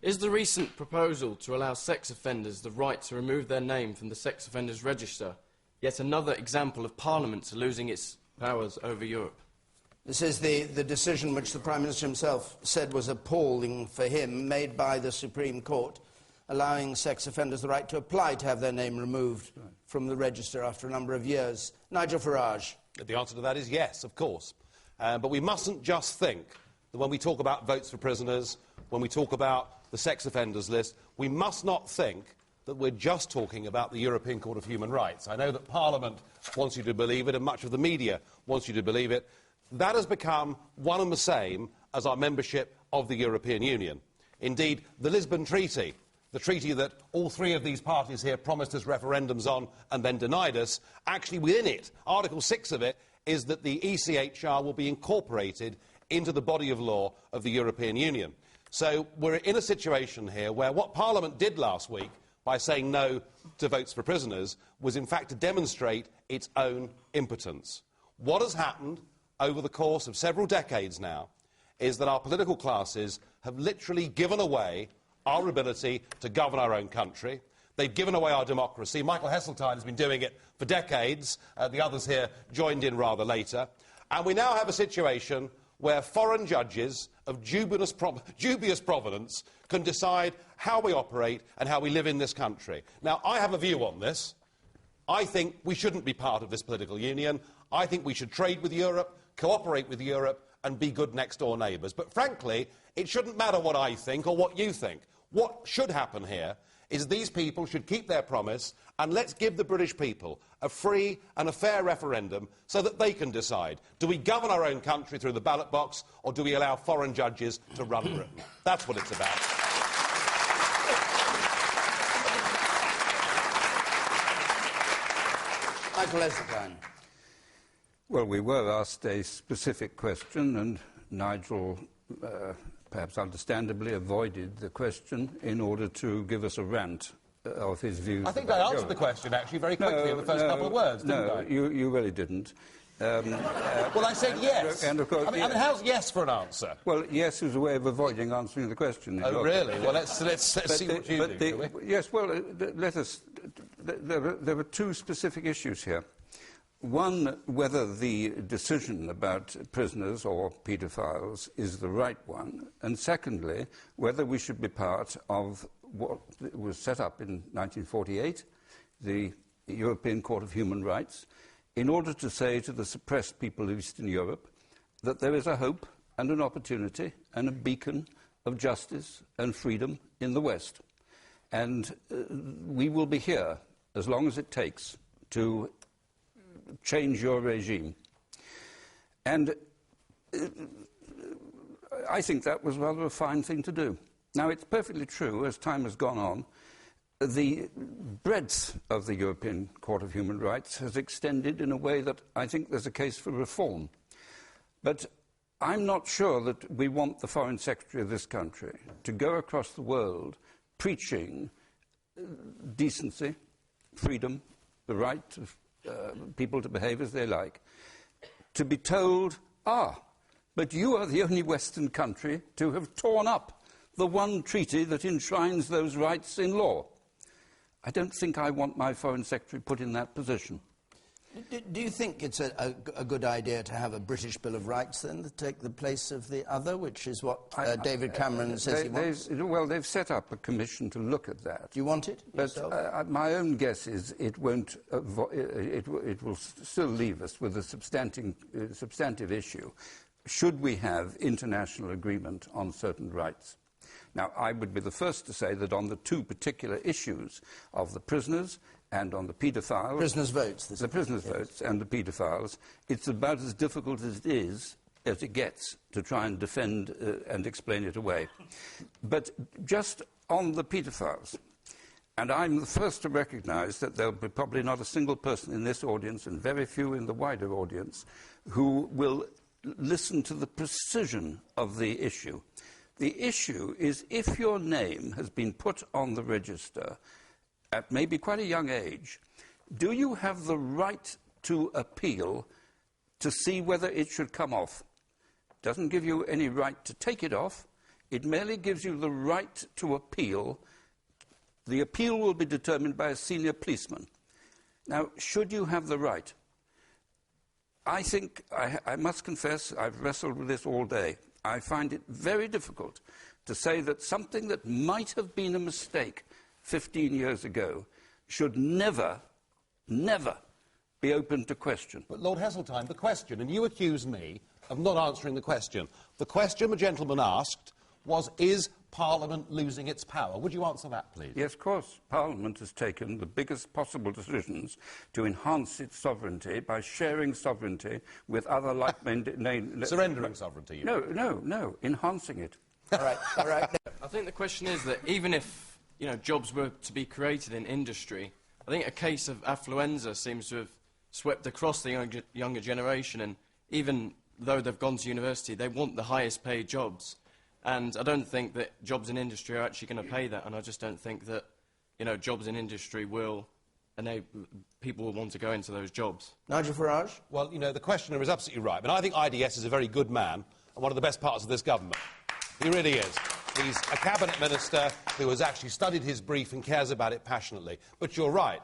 Is the recent proposal to allow sex offenders the right to remove their name from the sex offenders register yet another example of Parliament losing its powers over Europe? This is the decision which the Prime Minister himself said was appalling for him, made by the Supreme Court, allowing sex offenders the right to apply to have their name removed from the register after a number of years. Nigel Farage. The answer to that is yes, of course. But we mustn't just think that when we talk about votes for prisoners, when we talk about the sex offenders list, we must not think that we're just talking about the European Court of Human Rights. I know that Parliament wants you to believe it, and much of the media wants you to believe it. That has become one and the same as our membership of the European Union. Indeed, the Lisbon Treaty, the treaty that all three of these parties here promised us referendums on and then denied us, actually within it, Article 6 of it, is that the ECHR will be incorporated into the body of law of the European Union. So we're in a situation here where what Parliament did last week by saying no to votes for prisoners was in fact to demonstrate its own impotence. What has happened over the course of several decades now is that our political classes have literally given away our ability to govern our own country. They've given away our democracy. Michael Heseltine has been doing it for decades. The others here joined in rather later. And we now have a situation where foreign judges of dubious provenance can decide how we operate and how we live in this country. Now, I have a view on this. I think we shouldn't be part of this political union. I think we should trade with Europe, cooperate with Europe and be good next-door neighbours. But frankly, it shouldn't matter what I think or what you think. What should happen here is these people should keep their promise and let's give the British people a free and a fair referendum so that they can decide. Do we govern our own country through the ballot box or do we allow foreign judges to run Britain? That's what it's about. Michael Heseltine. Well, we were asked a specific question, and Nigel, perhaps understandably, avoided the question in order to give us a rant of his views. I think I answered the question, actually, very quickly in the first couple of words, didn't I? No, you really didn't. Well, I said yes. And of course, I mean, how's yes for an answer? Well, yes is a way of avoiding answering the question. Oh, really? Well, let's see what you do, shall we? Yes, well, let us... There are two specific issues here. One, whether the decision about prisoners or paedophiles is the right one, and secondly, whether we should be part of what was set up in 1948, the European Court of Human Rights, in order to say to the suppressed people of Eastern Europe that there is a hope and an opportunity and a beacon of justice and freedom in the West. And we will be here as long as it takes to change your regime. And I think that was rather a fine thing to do. Now, it's perfectly true, as time has gone on, the breadth of the European Court of Human Rights has extended in a way that I think there's a case for reform. But I'm not sure that we want the Foreign Secretary of this country to go across the world preaching decency, freedom, the right of people to behave as they like, to be told, but you are the only Western country to have torn up the one treaty that enshrines those rights in law. I don't think I want my Foreign Secretary put in that position. Do you think it's a good idea to have a British Bill of Rights, then, to take the place of the other, which is what David Cameron says he wants? Well, they've set up a commission to look at that. Do you want it yourself? But my own guess is it won't. It will still leave us with a substantive issue. Should we have international agreement on certain rights? Now, I would be the first to say that on the two particular issues of the prisoners and on the paedophiles... Prisoners' votes. The prisoners' votes and the paedophiles, it's about as difficult as it gets to try and defend and explain it away. But just on the paedophiles, and I'm the first to recognise that there'll be probably not a single person in this audience, and very few in the wider audience, who will listen to the precision of the issue. The issue is if your name has been put on the register at maybe quite a young age, do you have the right to appeal to see whether it should come off? It doesn't give you any right to take it off. It merely gives you the right to appeal. The appeal will be determined by a senior policeman. Now, should you have the right? I think, I must confess, I've wrestled with this all day. I find it very difficult to say that something that might have been a mistake 15 years ago should never, never be open to question. But, Lord Heseltine, the question, and you accuse me of not answering the question. The question the gentleman asked was, is Parliament losing its power? Would you answer that, please? Yes, of course. Parliament has taken the biggest possible decisions to enhance its sovereignty by sharing sovereignty with other like-minded... Surrendering sovereignty, you mean? No, enhancing it. All right, all right. I think the question is that even if, you know, jobs were to be created in industry, I think a case of affluenza seems to have swept across the younger generation, and even though they've gone to university, they want the highest paid jobs. And I don't think that jobs in industry are actually going to pay that, and I just don't think that, you know, jobs in industry will enable people will want to go into those jobs. Nigel Farage? Well, you know, the questioner is absolutely right. I mean, I think IDS is a very good man and one of the best parts of this government. He really is. He's a cabinet minister who has actually studied his brief and cares about it passionately. But you're right.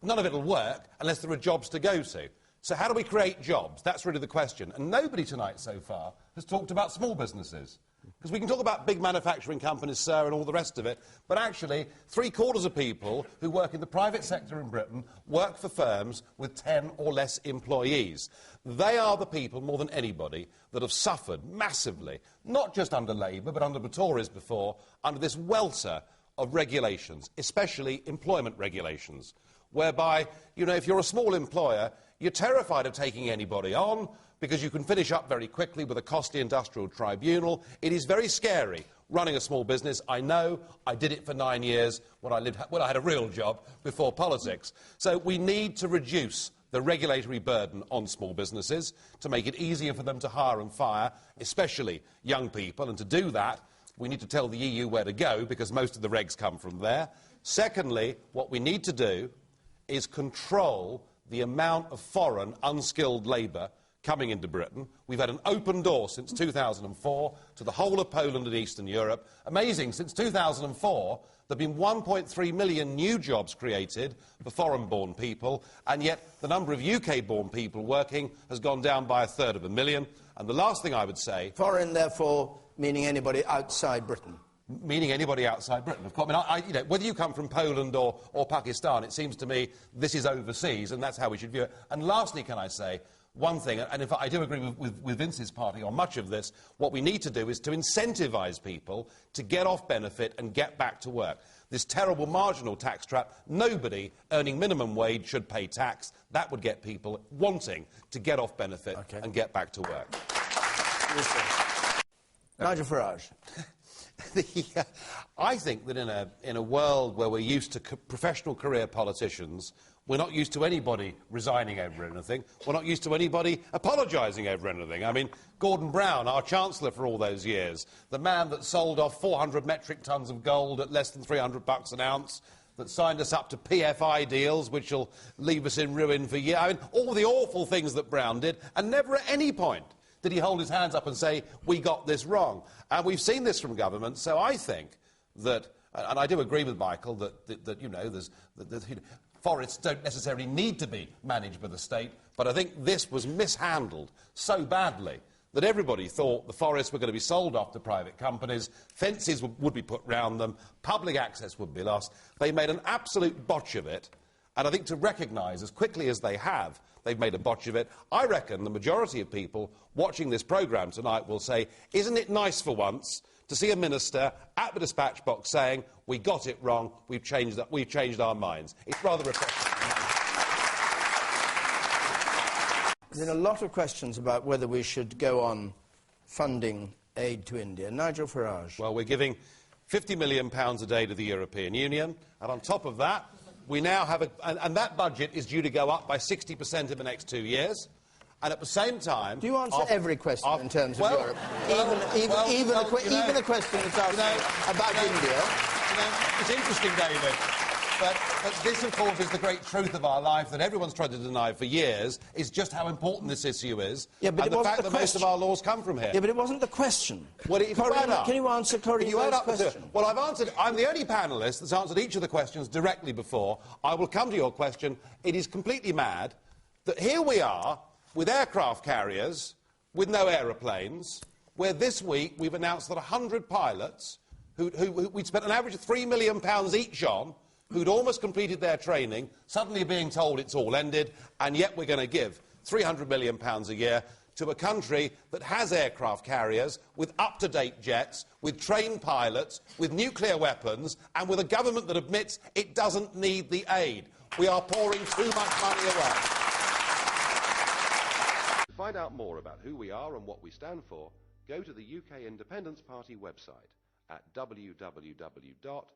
None of it will work unless there are jobs to go to. So how do we create jobs? That's really the question. And nobody tonight so far has talked about small businesses. Because we can talk about big manufacturing companies, sir, and all the rest of it, but actually 3/4 of people who work in the private sector in Britain work for firms with 10 or less employees. They are the people, more than anybody, that have suffered massively, not just under Labour, but under the Tories before, under this welter of regulations, especially employment regulations, whereby, you know, if you're a small employer, you're terrified of taking anybody on because you can finish up very quickly with a costly industrial tribunal. It is very scary running a small business. I know. I did it for 9 years when I had a real job before politics. So we need to reduce the regulatory burden on small businesses to make it easier for them to hire and fire, especially young people. And to do that, we need to tell the EU where to go because most of the regs come from there. Secondly, what we need to do is control the amount of foreign, unskilled labour coming into Britain. We've had an open door since 2004 to the whole of Poland and Eastern Europe. Amazing, since 2004, there have been 1.3 million new jobs created for foreign-born people, and yet the number of UK-born people working has gone down by 1/3 of a million. And the last thing I would say... Foreign, therefore, meaning anybody outside Britain. Meaning anybody outside Britain, of course. I mean, you know, whether you come from Poland or Pakistan, it seems to me this is overseas, and that's how we should view it. And lastly, can I say one thing, and in fact I do agree with Vince's party on much of this, what we need to do is to incentivise people to get off benefit and get back to work. This terrible marginal tax trap, nobody earning minimum wage should pay tax. That would get people wanting to get off benefit and get back to work. Nigel Farage. I think that in a world where we're used to professional career politicians, we're not used to anybody resigning over anything. We're not used to anybody apologising over anything. I mean, Gordon Brown, our Chancellor for all those years, the man that sold off 400 metric tonnes of gold at less than $300 an ounce, that signed us up to PFI deals, which will leave us in ruin for years. I mean, all the awful things that Brown did, and never at any point did he hold his hands up and say, we got this wrong? And we've seen this from government, so I think that, and I do agree with Michael, that you know, forests don't necessarily need to be managed by the state, but I think this was mishandled so badly that everybody thought the forests were going to be sold off to private companies, fences would be put round them, public access would be lost. They made an absolute botch of it, and I think to recognise, as quickly as they have, they've made a botch of it. I reckon the majority of people watching this programme tonight will say, isn't it nice for once to see a minister at the dispatch box saying, we got it wrong, we've changed our minds. It's rather refreshing. There are a lot of questions about whether we should go on funding aid to India. Nigel Farage. Well, we're giving £50 million a day to the European Union, and on top of that, we now have and that budget is due to go up by 60% in the next 2 years. And at the same time... Do you answer every question in terms of Europe? Even a question that's asked about India? You know, it's interesting, David. But this, of course, is the great truth of our life that everyone's tried to deny for years, is just how important this issue is, Yeah, but and the fact that most of our laws come from here. Yeah, but it wasn't the question. Well, Can you answer Corinne Rose's question? Well, I've answered. I'm the only panellist that's answered each of the questions directly before. I will come to your question. It is completely mad that here we are with aircraft carriers, with no aeroplanes, where this week we've announced that 100 pilots, who we'd spent an average of £3 million each on, who'd almost completed their training, suddenly being told it's all ended, and yet we're going to give £300 million a year to a country that has aircraft carriers, with up-to-date jets, with trained pilots, with nuclear weapons, and with a government that admits it doesn't need the aid. We are pouring too much money away. To find out more about who we are and what we stand for, go to the UK Independence Party website at www.ukip.org.